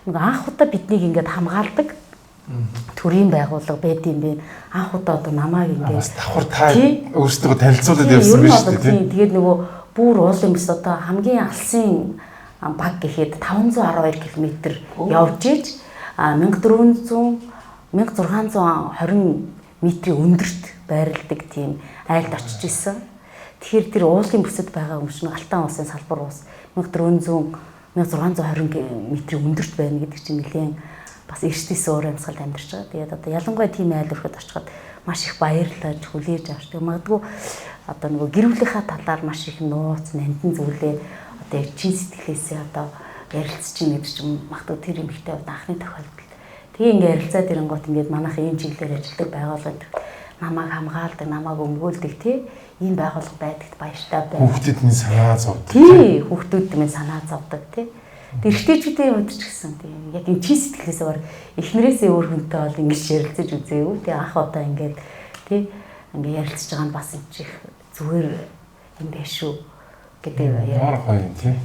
нэг анх удаа биднийг ингээд хамгаалдаг төрийн байгууллага байдсан бэ. Анх удаа одоо намайг ингээд давхар та өөрсдөө танилцуулаад явсан биз дээ тийм. Тэгээд нөгөө бүр уулын бис одоо хамгийн алсын баг гэхэд 512 км явж иж 1620 метрийн өндөрт байрладаг тийм айлд очиж исэн. Тэгэхээр тэр уулын бүсэд байгаа өмшин Алтан улсын салбар ус 1620 метрийн өндөрт байна гэдэг чинь нэлээд бас эрсдэс өөр амьсгалд амьдарч байгаа. Тэгээд одоо ялангуяа тийм айл өрхөд очиход маш их баярлаж хүлээж авч. Магадгүй одоо нөгөө гэр бүлийнхаа талаар маш их нууц, нандин зүйлээ одоо яг чин сэтгэлээсээ одоо ярилцж ийн гэдэг чинь магадгүй тэр эмэгтэй хувьд анхны тохиолдол. Тэгээ ингээ ярилцаад ирэнгуут ингээд манайх ийм чиглэлээр ажилладаг байгууллагад намайг хамгаалдаг, намайг өмгөөлдөг ийм байгууллага байдагт баяртай байна. Хүүхдүүд минь санаа зовдөг. Тий, хүүхдүүд минь санаа зовдөг тий. Тэрхтээчүүдийн хувьд ч гэсэн тийм яг энэ чин сэтгэлээсээ бар эхнэрээсээ өөр хүнтэй бол ингэж ярилцаж үзээгүй тий анх удаа ингээд тий ингээ ярилцж байгаа нь бас энэ чих зүгээр юм биш шүү гэдэг яа гоё тий.